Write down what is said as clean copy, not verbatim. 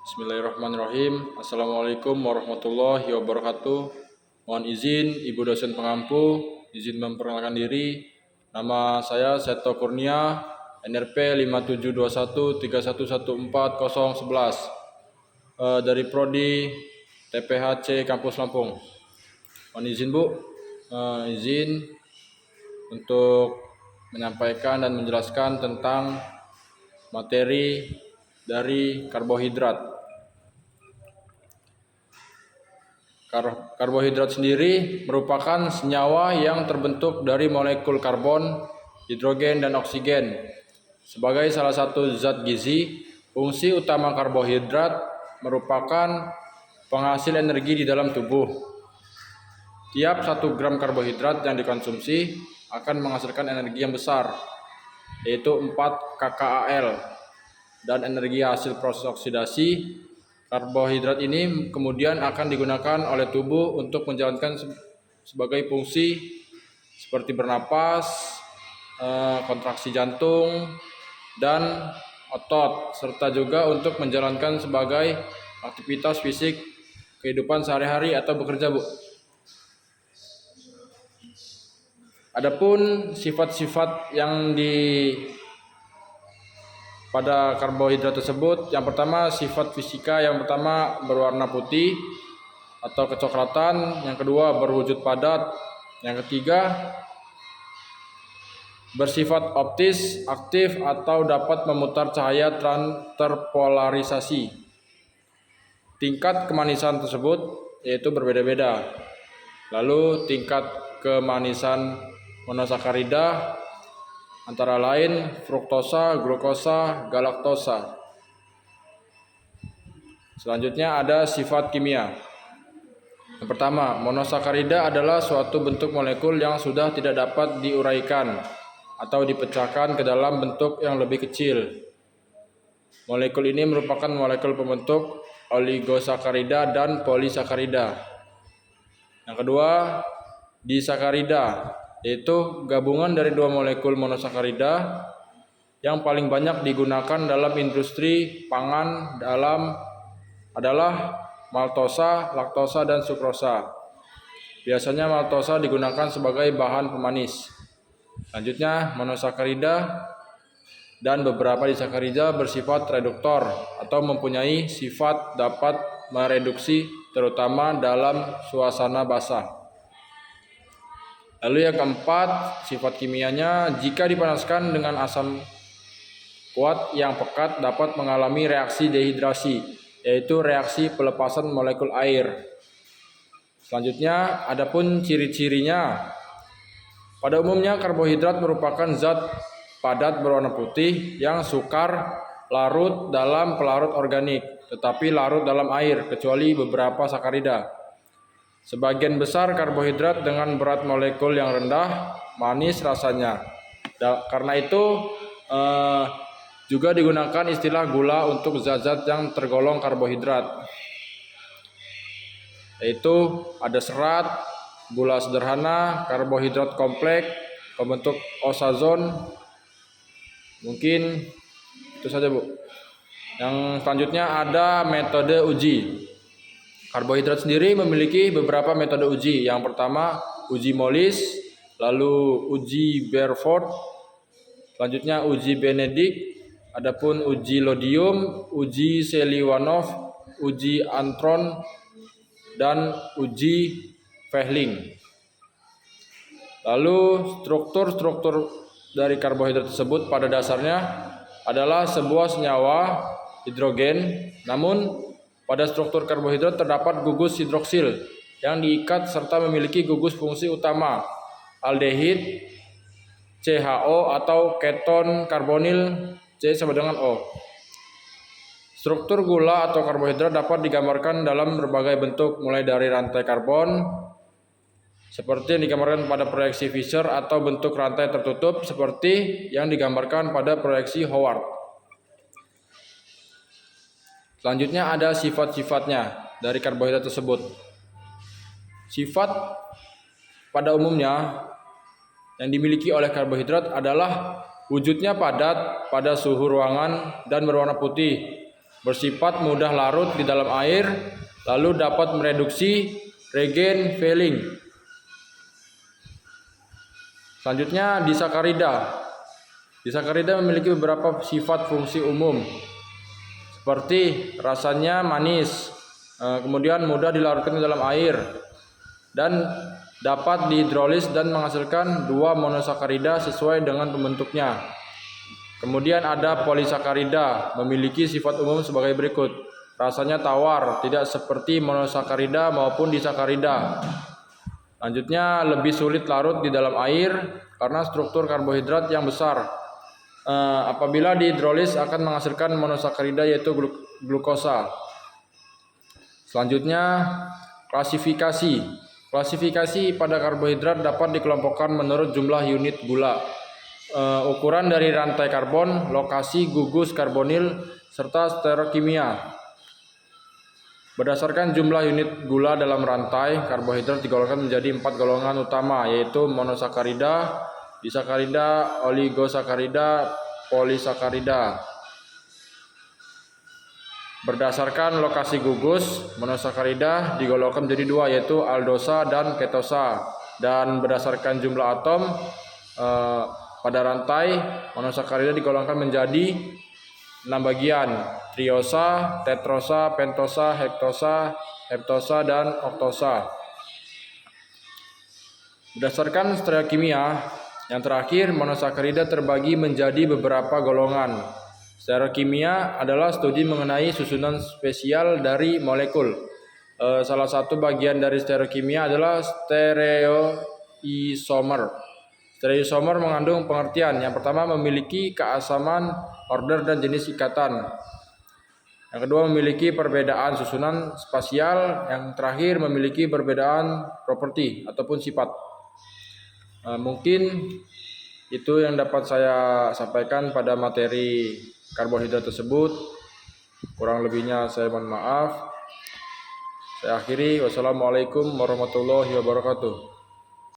Bismillahirrahmanirrahim. Assalamualaikum warahmatullahi wabarakatuh. Mohon izin Ibu dosen pengampu, izin memperkenalkan diri. Nama saya Seto Kurnia, NRP 572131140011 dari Prodi TPHC Kampus Lampung. Mohon izin Bu, izin untuk menyampaikan dan menjelaskan tentang materi dari karbohidrat. Karbohidrat sendiri merupakan senyawa yang terbentuk dari molekul karbon, hidrogen, dan oksigen. Sebagai salah satu zat gizi, fungsi utama karbohidrat merupakan penghasil energi di dalam tubuh. Tiap 1 gram karbohidrat yang dikonsumsi akan menghasilkan energi yang besar, yaitu 4 kcal, dan energi hasil proses oksidasi karbohidrat ini kemudian akan digunakan oleh tubuh untuk menjalankan sebagai fungsi seperti bernapas, kontraksi jantung, dan otot, serta juga untuk menjalankan sebagai aktivitas fisik kehidupan sehari-hari atau bekerja, Bu. Adapun sifat-sifat yang pada karbohidrat tersebut, yang pertama sifat fisika, yang pertama berwarna putih atau kecoklatan, yang kedua berwujud padat, yang ketiga bersifat optis, aktif, atau dapat memutar cahaya terpolarisasi. Tingkat kemanisan tersebut yaitu berbeda-beda. Lalu tingkat kemanisan monosakarida antara lain fruktosa, glukosa, galaktosa. Selanjutnya ada sifat kimia. Yang pertama, monosakarida adalah suatu bentuk molekul yang sudah tidak dapat diuraikan atau dipecahkan ke dalam bentuk yang lebih kecil. Molekul ini merupakan molekul pembentuk oligosakarida dan polisakarida. Yang kedua, disakarida, yaitu gabungan dari 2 molekul monosakarida yang paling banyak digunakan dalam industri pangan adalah maltosa, laktosa, dan sukrosa. Biasanya maltosa digunakan sebagai bahan pemanis. Selanjutnya, monosakarida dan beberapa disakarida bersifat reduktor atau mempunyai sifat dapat mereduksi terutama dalam suasana basah. Lalu yang keempat, sifat kimianya, jika dipanaskan dengan asam kuat yang pekat dapat mengalami reaksi dehidrasi, yaitu reaksi pelepasan molekul air. Selanjutnya, adapun ciri-cirinya. Pada umumnya karbohidrat merupakan zat padat berwarna putih yang sukar larut dalam pelarut organik, tetapi larut dalam air, kecuali beberapa sakarida. Sebagian besar karbohidrat dengan berat molekul yang rendah, manis rasanya. Karena itu juga digunakan istilah gula untuk zat-zat yang tergolong karbohidrat. Yaitu ada serat, gula sederhana, karbohidrat kompleks, pembentuk oxazon. Mungkin itu saja, Bu. Yang selanjutnya ada metode uji. Karbohidrat sendiri memiliki beberapa metode uji. Yang pertama, uji Molis, lalu uji Barefoot, selanjutnya uji Benedict, adapun uji Lodium, uji Seliwanov, uji Antron, dan uji Fehling. Lalu struktur dari karbohidrat tersebut pada dasarnya adalah sebuah senyawa hidrogen, namun pada struktur karbohidrat terdapat gugus hidroksil yang diikat serta memiliki gugus fungsi utama, aldehid, CHO atau keton karbonil C sama dengan O. Struktur gula atau karbohidrat dapat digambarkan dalam berbagai bentuk, mulai dari rantai karbon seperti yang digambarkan pada proyeksi Fischer atau bentuk rantai tertutup seperti yang digambarkan pada proyeksi Howard. Selanjutnya ada sifat-sifatnya dari karbohidrat tersebut. Sifat pada umumnya yang dimiliki oleh karbohidrat adalah wujudnya padat pada suhu ruangan dan berwarna putih. bersifat mudah larut di dalam air, lalu dapat mereduksi regen failing. Selanjutnya disakarida. Disakarida memiliki beberapa sifat fungsi umum seperti rasanya manis, kemudian mudah dilarutkan di dalam air, dan dapat dihidrolis dan menghasilkan 2 monosakarida sesuai dengan pembentuknya. Kemudian ada polisakarida, memiliki sifat umum sebagai berikut. Rasanya tawar, tidak seperti monosakarida maupun disakarida. Lanjutnya lebih sulit larut di dalam air karena struktur karbohidrat yang besar. Apabila dihidrolis akan menghasilkan monosakarida yaitu glukosa. Selanjutnya klasifikasi. Klasifikasi pada karbohidrat dapat dikelompokkan menurut jumlah unit gula, ukuran dari rantai karbon, lokasi gugus karbonil, serta stereokimia. Berdasarkan jumlah unit gula dalam rantai, karbohidrat digolongkan menjadi 4 golongan utama, yaitu monosakarida, disakarida, oligosakarida, polisakarida. Berdasarkan lokasi gugus, monosakarida digolongkan menjadi 2, yaitu aldosa dan ketosa. Dan berdasarkan jumlah atom pada rantai, monosakarida digolongkan menjadi 6 bagian: triosa, tetrosa, pentosa, hektosa, heptosa, dan oktosa. Berdasarkan stereokimia, yang terakhir, monosakarida terbagi menjadi beberapa golongan. Stereokimia adalah studi mengenai susunan spesial dari molekul. Salah satu bagian dari stereokimia adalah stereoisomer. Stereoisomer mengandung pengertian. Yang pertama, memiliki keasaman, order, dan jenis ikatan. Yang kedua, memiliki perbedaan susunan spasial. Yang terakhir, memiliki perbedaan properti ataupun sifat. Mungkin itu yang dapat saya sampaikan pada materi karbohidrat tersebut. Kurang lebihnya saya mohon maaf. Saya akhiri. Wassalamualaikum warahmatullahi wabarakatuh.